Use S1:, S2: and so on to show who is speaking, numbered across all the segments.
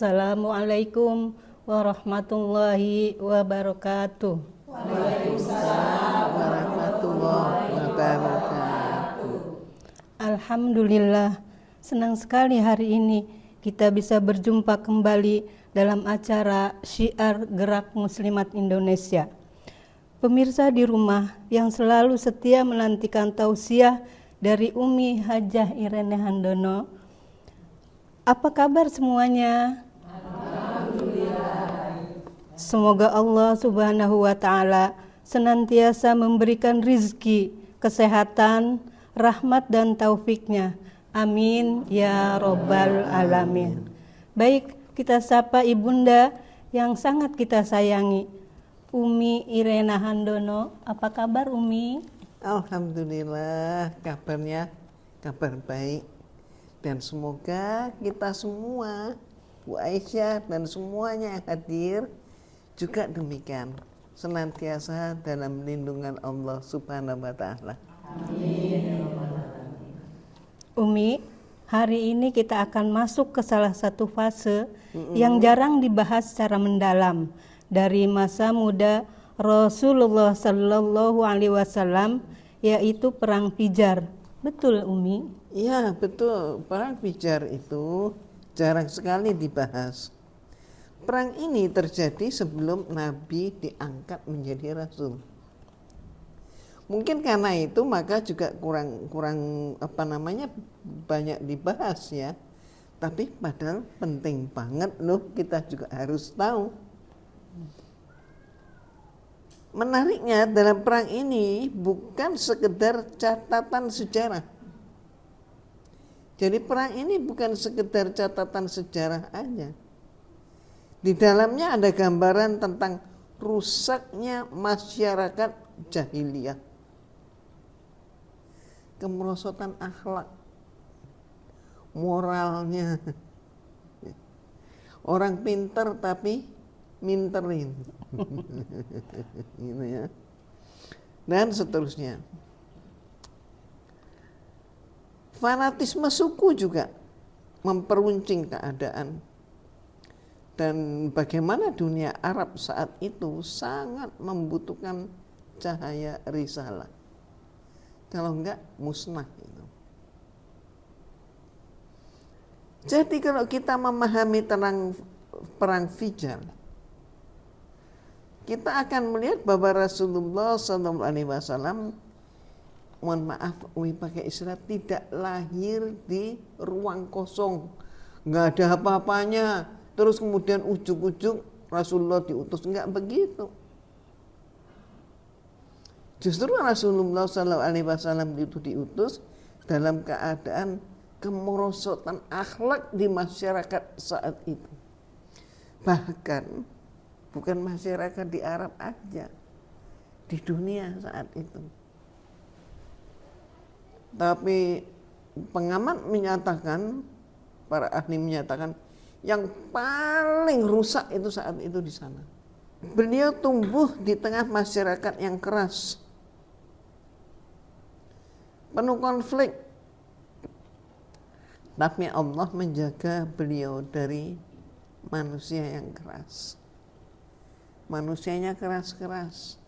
S1: Assalamualaikum warahmatullahi wabarakatuh.
S2: Waalaikumsalam warahmatullahi wabarakatuh.
S1: Alhamdulillah, senang sekali hari ini kita bisa berjumpa kembali dalam acara Syiar Gerak Muslimat Indonesia. Pemirsa di rumah yang selalu setia menantikan tausiah dari Umi Hajah Irene Handono, apa kabar semuanya? Alhamdulillah. Semoga Allah Subhanahu wa Ta'ala senantiasa memberikan rizki, kesehatan, rahmat dan taufiknya. Amin ya Rabbal Alamin. Baik, kita sapa ibunda yang sangat kita sayangi, Umi Irene Handono. Apa kabar Umi?
S2: Alhamdulillah, kabarnya kabar baik. Dan semoga kita semua, Bu Aisyah dan semuanya yang hadir juga demikian, senantiasa dalam lindungan Allah Subhanahu wa Ta'ala.
S1: Amin. Umi, hari ini kita akan masuk ke salah satu fase yang jarang dibahas secara mendalam dari masa muda Rasulullah Sallallahu Alaihi Wasallam, yaitu Perang Fijar. Betul Umi?
S2: Iya betul, Perang Fijar itu jarang sekali dibahas. Perang ini terjadi sebelum Nabi diangkat menjadi Rasul. Mungkin karena itu maka juga kurang banyak dibahas ya. Tapi padahal penting banget loh, kita juga harus tahu. Menariknya dalam perang ini bukan sekedar catatan sejarah. Jadi perang ini bukan sekedar catatan sejarah aja. Di dalamnya ada gambaran tentang rusaknya masyarakat jahiliyah. Kemerosotan akhlak, moralnya. Orang pintar tapi minterin. Gitu ya. Dan seterusnya. Fanatisme suku juga memperuncing keadaan. Dan bagaimana dunia Arab saat itu sangat membutuhkan cahaya risalah. Kalau enggak musnah itu. Jadi kalau kita memahami tentang Perang Fijar, kita akan melihat bahwa Rasulullah SAW, mohon maaf, pakai istilah, tidak lahir di ruang kosong, nggak ada apa-apanya, terus kemudian ujug-ujug Rasulullah diutus, nggak begitu. Justru Rasulullah SAW itu diutus dalam keadaan kemerosotan akhlak di masyarakat saat itu. Bahkan bukan masyarakat di Arab aja, di dunia saat itu. Tapi pengamat menyatakan, para ahli menyatakan, yang paling rusak itu saat itu di sana. Beliau tumbuh di tengah masyarakat yang keras, penuh konflik. Tapi Allah menjaga beliau dari manusia yang keras. Manusianya keras-keras.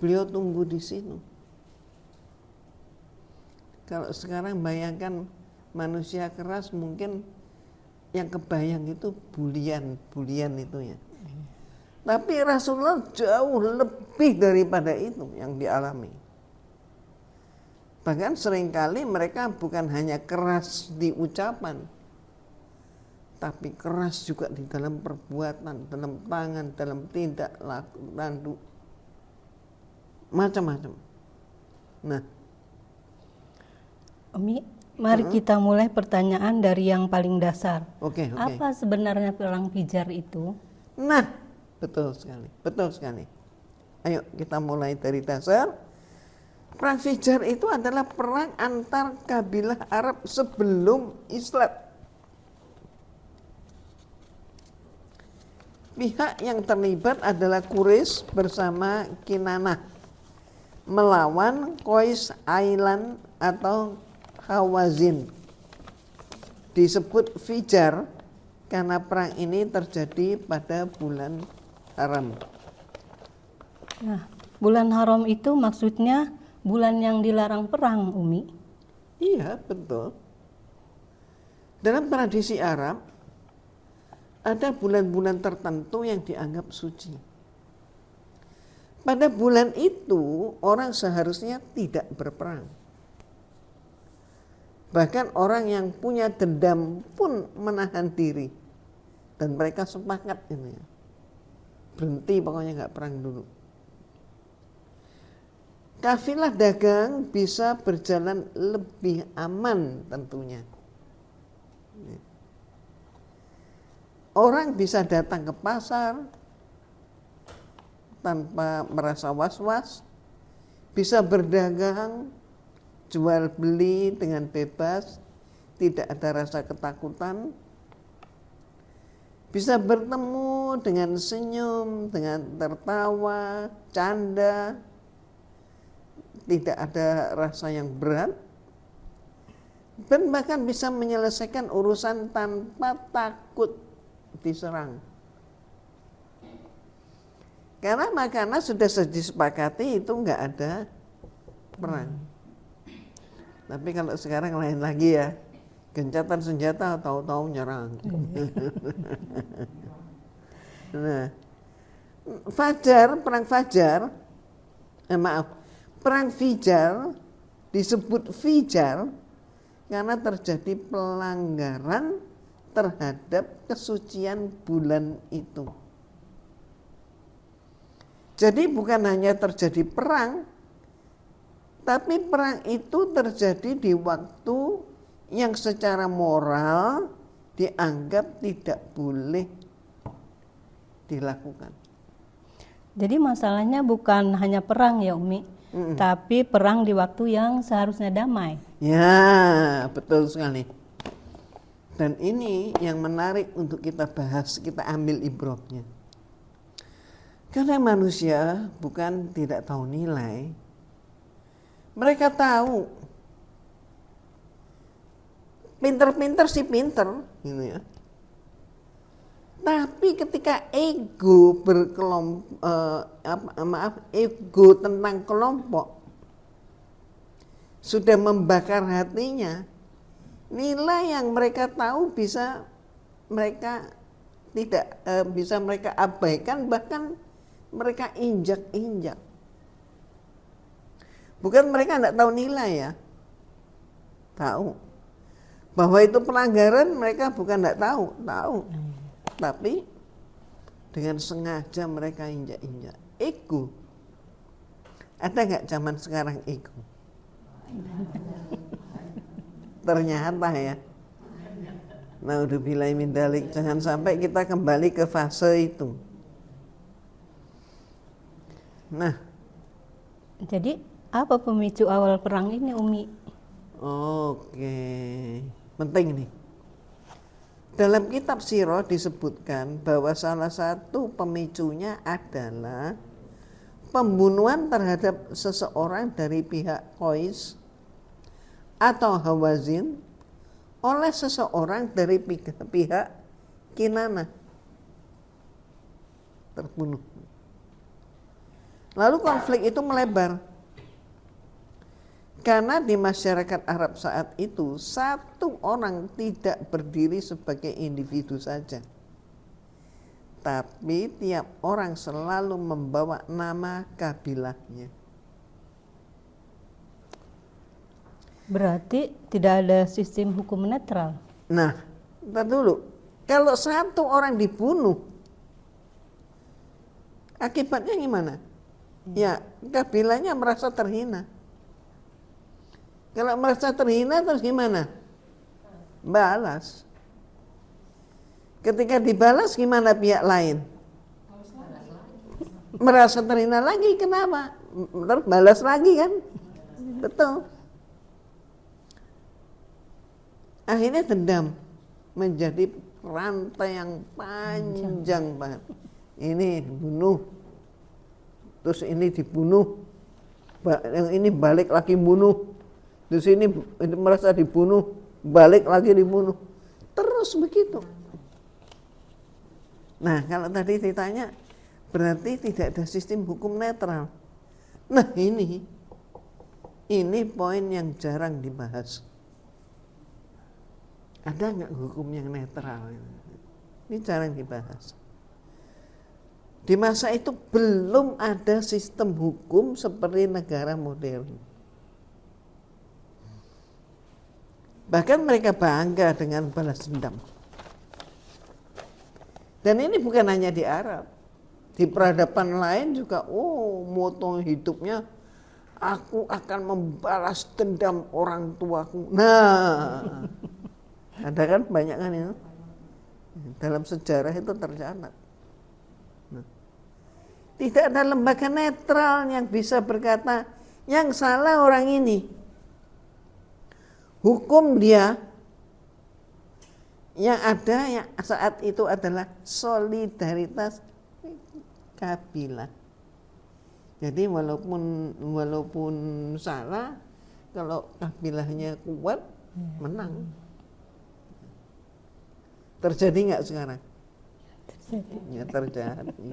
S2: Beliau tumbuh di sini. Kalau sekarang bayangkan manusia keras, mungkin yang kebayang itu bulian itu ya. Tapi Rasulullah jauh lebih daripada itu yang dialami. Bahkan seringkali mereka bukan hanya keras di ucapan, tapi keras juga di dalam perbuatan, dalam tangan, dalam tindak laku, macam-macam. Nah,
S1: Umi, mari kita mulai pertanyaan dari yang paling dasar.
S2: Oke.
S1: Apa sebenarnya Perang Fijar itu?
S2: Nah, betul sekali. Ayo kita mulai dari dasar. Perang Fijar itu adalah perang antar kabilah Arab sebelum Islam. Pihak yang terlibat adalah Quraisy bersama Kinanah melawan Qais Ailan atau Hawazin. Disebut Fijar karena perang ini terjadi pada bulan haram.
S1: Nah, bulan haram itu maksudnya bulan yang dilarang perang, Umi?
S2: Iya, betul. Dalam tradisi Arab, ada bulan-bulan tertentu yang dianggap suci. Pada bulan itu, orang seharusnya tidak berperang. Bahkan orang yang punya dendam pun menahan diri. Dan mereka sepakat ini. Berhenti pokoknya nggak perang dulu. Kafilah dagang bisa berjalan lebih aman tentunya. Orang bisa datang ke pasar tanpa merasa was-was, bisa berdagang, jual beli dengan bebas, tidak ada rasa ketakutan, bisa bertemu dengan senyum, dengan tertawa, canda, tidak ada rasa yang berat, dan bahkan bisa menyelesaikan urusan tanpa takut diserang. Karena sudah disepakati itu nggak ada perang. Tapi kalau sekarang lain lagi ya, gencatan senjata tahu-tahu nyerang. Nah, perang Fajar disebut Fajar karena terjadi pelanggaran terhadap kesucian bulan itu. Jadi bukan hanya terjadi perang, tapi perang itu terjadi di waktu yang secara moral dianggap tidak boleh dilakukan.
S1: Jadi masalahnya bukan hanya perang ya Umi, tapi perang di waktu yang seharusnya damai.
S2: Ya, betul sekali. Dan ini yang menarik untuk kita bahas, kita ambil ibrahnya. Karena manusia bukan tidak tahu nilai, mereka tahu. Pinter-pinter sih pinter, gitu ya. Tapi ketika ego ego tentang kelompok sudah membakar hatinya, nilai yang mereka tahu bisa mereka tidak bisa mereka abaikan, bahkan mereka injak-injak. Bukan mereka tidak tahu nilai ya, tahu bahwa itu pelanggaran, mereka bukan tidak tahu, tapi dengan sengaja mereka injak-injak. Ego, ada nggak zaman sekarang ego? Ternyata ya. Naudzubillahi min dzalik, jangan sampai kita kembali ke fase itu. Nah,
S1: jadi apa pemicu awal perang ini Umi?
S2: Oke, penting nih. Dalam kitab Sirah disebutkan bahwa salah satu pemicunya adalah pembunuhan terhadap seseorang dari pihak Qais atau Hawazin oleh seseorang dari pihak Kinanah, terbunuh. Lalu konflik itu melebar. Karena di masyarakat Arab saat itu, satu orang tidak berdiri sebagai individu saja. Tapi tiap orang selalu membawa nama kabilahnya.
S1: Berarti tidak ada sistem hukum netral.
S2: Nah, ntar dulu. Kalau satu orang dibunuh, akibatnya gimana? Ya, kabilahnya merasa terhina. Kalau merasa terhina terus gimana? Balas. Ketika dibalas gimana pihak lain? Merasa terhina lagi, kenapa? Terus balas lagi kan? Betul. Akhirnya dendam menjadi rantai yang panjang banget. Ini bunuh, terus ini dibunuh, yang ini balik lagi bunuh. Di sini merasa dibunuh, balik lagi dibunuh. Terus begitu. Nah, kalau tadi ditanya, berarti tidak ada sistem hukum netral. Nah, ini poin yang jarang dibahas. Ada nggak hukum yang netral? Ini jarang dibahas. Di masa itu belum ada sistem hukum seperti negara modern. Bahkan mereka bangga dengan balas dendam. Dan ini bukan hanya di Arab. Di peradaban lain juga, moto hidupnya, aku akan membalas dendam orang tuaku. Nah, ada kan banyak kan itu. Dalam sejarah itu tercatat. Nah, tidak ada lembaga netral yang bisa berkata, yang salah orang ini. Hukum dia yang ada yang saat itu adalah solidaritas kabilah. Jadi walaupun salah, kalau kabilahnya kuat, menang. Terjadi nggak sekarang?
S1: Terjadi.
S2: Ya terjadi.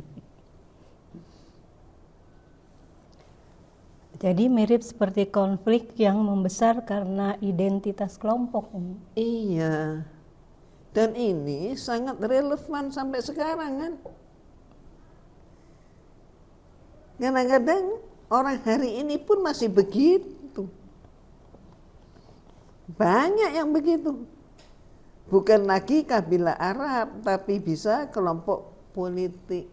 S1: Jadi mirip seperti konflik yang membesar karena identitas kelompok.
S2: Iya. Dan ini sangat relevan sampai sekarang kan. Kadang-kadang orang hari ini pun masih begitu. Banyak yang begitu. Bukan lagi kabilah Arab, tapi bisa kelompok politik.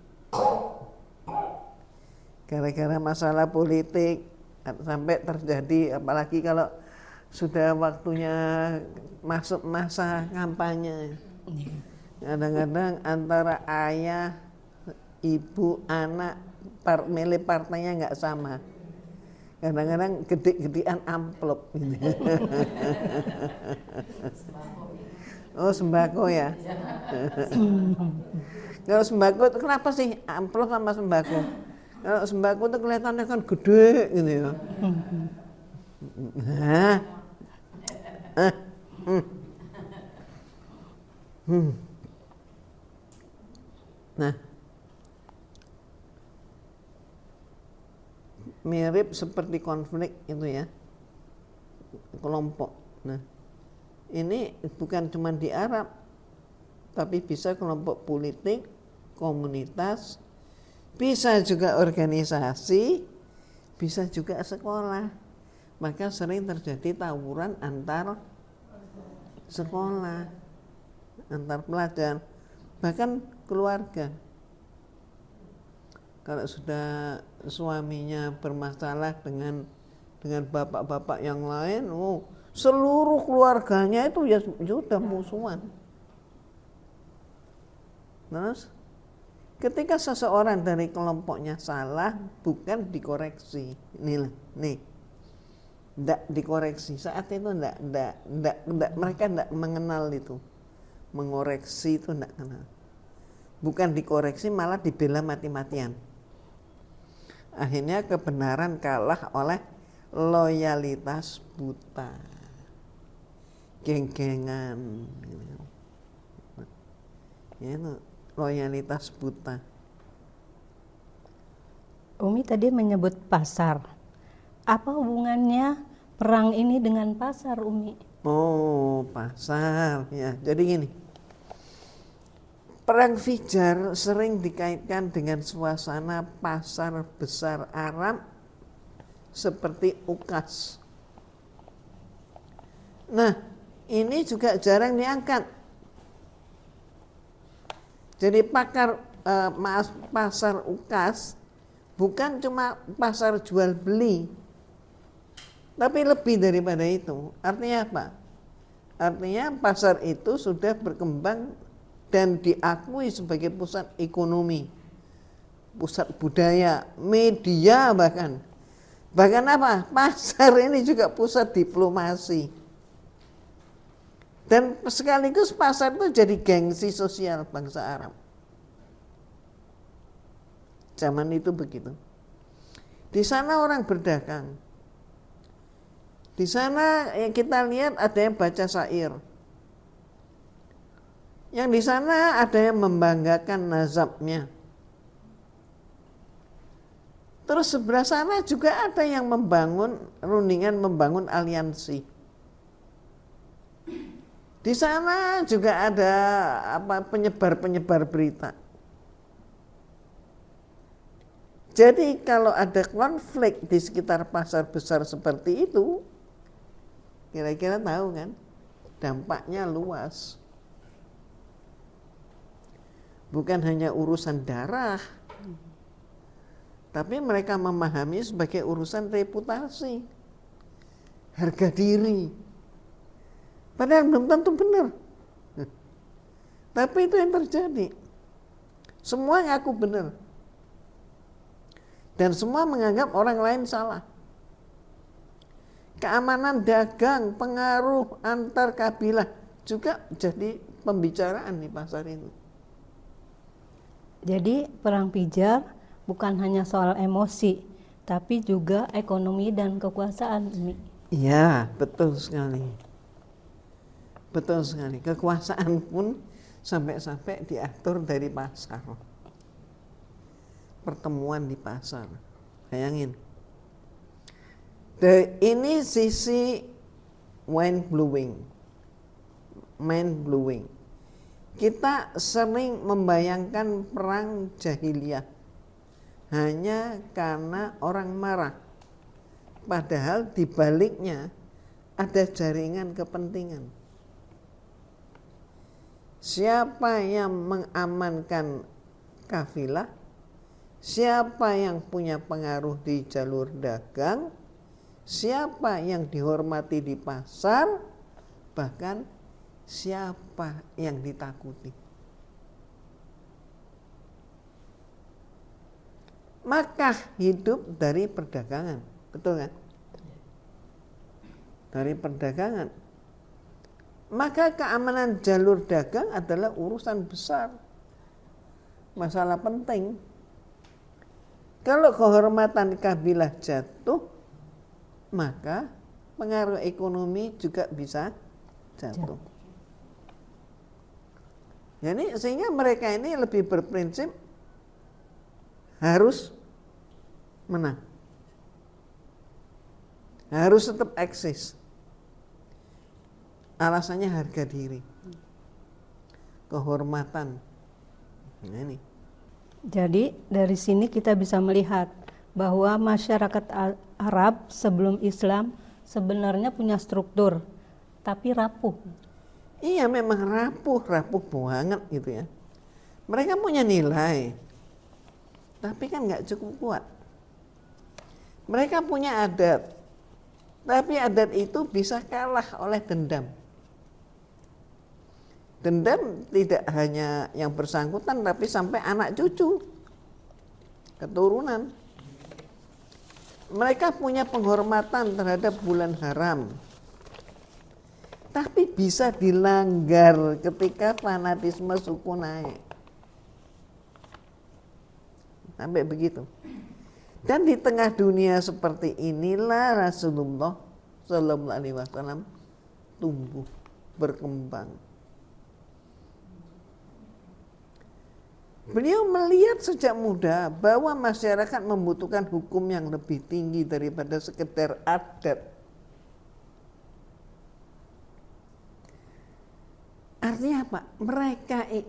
S2: Gara-gara masalah politik sampai terjadi, apalagi kalau sudah waktunya masuk masa kampanye. Kadang-kadang antara ayah, ibu, anak, milih partainya nggak sama. Kadang-kadang gede-gedean amplop. Oh, sembako ya. Kalau sembako itu kenapa sih amplop sama sembako? Kalau sembako itu kelihatannya kan gede gitu ya. Nah, mirip seperti konflik itu ya, kelompok. Nah, ini bukan cuma di Arab, tapi bisa kelompok politik, komunitas, bisa juga organisasi, bisa juga sekolah. Maka sering terjadi tawuran antar sekolah, antar pelajar, bahkan keluarga. Kalau sudah suaminya bermasalah dengan bapak-bapak yang lain, seluruh keluarganya itu ya sudah musuhan. Terus ketika seseorang dari kelompoknya salah, bukan dikoreksi. Nih, tidak dikoreksi. Saat itu mereka tidak mengenal itu. Mengoreksi itu tidak kenal. Bukan dikoreksi, malah dibela mati-matian. Akhirnya kebenaran kalah oleh loyalitas buta, geng-gengan, itu loyalitas buta.
S1: Umi tadi menyebut pasar. Apa hubungannya perang ini dengan pasar, Umi?
S2: Oh, pasar ya. Jadi gini, perang Fijar sering dikaitkan dengan suasana pasar besar Arab seperti Ukas. Nah, ini juga jarang diangkat. Jadi pasar Ukas bukan cuma pasar jual beli, tapi lebih daripada itu. Artinya apa? Artinya pasar itu sudah berkembang dan diakui sebagai pusat ekonomi, pusat budaya, media bahkan. Bahkan apa? Pasar ini juga pusat diplomasi. Dan sekaligus pasar itu jadi gengsi sosial bangsa Arab. Zaman itu begitu. Di sana orang berdagang. Di sana yang kita lihat ada yang baca syair. Yang di sana ada yang membanggakan nazabnya. Terus sebelah sana juga ada yang rundingan membangun aliansi. Di sana juga ada penyebar-penyebar berita. Jadi kalau ada konflik di sekitar pasar besar seperti itu, kira-kira tahu kan, dampaknya luas. Bukan hanya urusan darah, tapi mereka memahami sebagai urusan reputasi, harga diri. Padahal belum tentu benar. Tapi itu yang terjadi. Semua ngaku benar. Dan semua menganggap orang lain salah. Keamanan dagang, pengaruh antar kabilah juga jadi pembicaraan di pasar itu.
S1: Jadi perang pijar bukan hanya soal emosi, tapi juga ekonomi dan kekuasaan, Umi.
S2: Iya, betul sekali. Betul sekali. Kekuasaan pun sampai-sampai diatur dari pasar. Pertemuan di pasar. Bayangin. Ini sisi mind blowing. Kita sering membayangkan perang jahiliyah hanya karena orang marah. Padahal di baliknya ada jaringan kepentingan. Siapa yang mengamankan kafilah? Siapa yang punya pengaruh di jalur dagang? Siapa yang dihormati di pasar? Bahkan siapa yang ditakuti? Maka hidup dari perdagangan, betul kan? Dari perdagangan. Maka keamanan jalur dagang adalah urusan besar. Masalah penting. Kalau kehormatan kabilah jatuh, maka pengaruh ekonomi juga bisa jatuh. Jadi sehingga mereka ini lebih berprinsip harus menang. Harus tetap eksis. Alasannya harga diri. Kehormatan. Nah ini.
S1: Jadi dari sini kita bisa melihat bahwa masyarakat Arab sebelum Islam sebenarnya punya struktur, tapi rapuh.
S2: Iya memang rapuh banget gitu ya. Mereka punya nilai, tapi kan nggak cukup kuat. Mereka punya adat, tapi adat itu bisa kalah oleh dendam. Dendam tidak hanya yang bersangkutan, tapi sampai anak cucu, keturunan. Mereka punya penghormatan terhadap bulan haram, tapi bisa dilanggar ketika fanatisme suku naik. Sampai begitu. Dan di tengah dunia seperti inilah Rasulullah Sallallahu Alaihi Wasallam tumbuh, berkembang. Beliau melihat sejak muda bahwa masyarakat membutuhkan hukum yang lebih tinggi daripada sekedar adat. Artinya apa?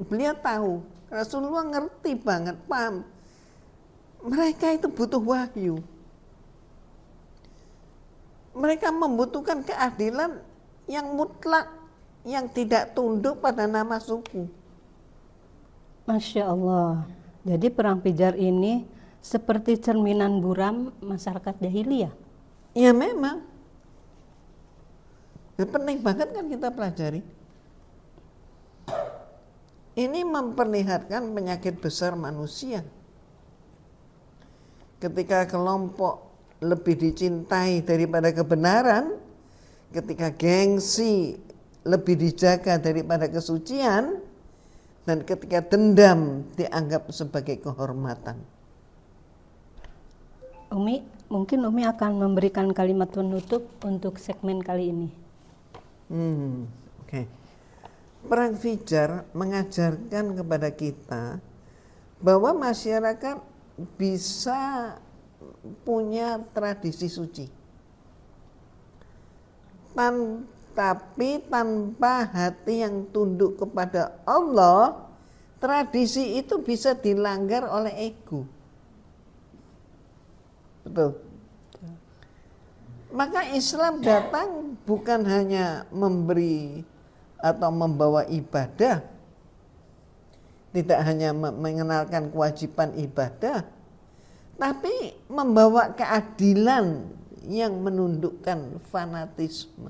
S2: Beliau tahu, Rasulullah ngerti banget, paham. Mereka itu butuh wahyu. Mereka membutuhkan keadilan yang mutlak, yang tidak tunduk pada nama suku.
S1: Masya Allah. Jadi perang pijar ini seperti cerminan buram masyarakat jahiliyah.
S2: Ya memang. Penting banget kan kita pelajari. Ini memperlihatkan penyakit besar manusia. Ketika kelompok lebih dicintai daripada kebenaran, ketika gengsi lebih dijaga daripada kesucian, dan ketika dendam dianggap sebagai kehormatan.
S1: Umi, mungkin Umi akan memberikan kalimat penutup untuk segmen kali ini.
S2: Oke. Perang Fijar mengajarkan kepada kita bahwa masyarakat bisa punya tradisi suci, tapi tanpa hati yang tunduk kepada Allah, tradisi itu bisa dilanggar oleh ego. Betul. Maka Islam datang bukan hanya memberi atau membawa ibadah, tidak hanya mengenalkan kewajiban ibadah, tapi membawa keadilan yang menundukkan fanatisme.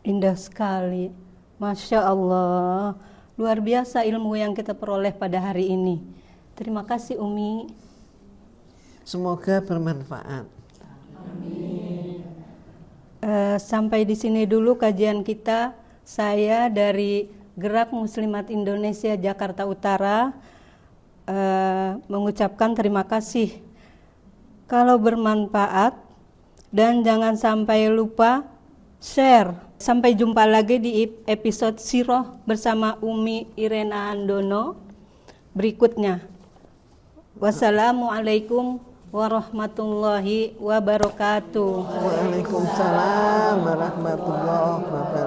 S1: Indah sekali, Masya Allah. Luar biasa ilmu yang kita peroleh pada hari ini. Terima kasih Umi.
S2: Semoga bermanfaat.
S1: Sampai di sini dulu kajian kita. Saya dari Gerak Muslimat Indonesia Jakarta Utara mengucapkan terima kasih. Kalau bermanfaat dan jangan sampai lupa share. Sampai jumpa lagi di episode Siroh bersama Umi Irena Handono berikutnya. Wassalamualaikum warahmatullahi wabarakatuh.
S2: Waalaikumsalam warahmatullahi wabarakatuh.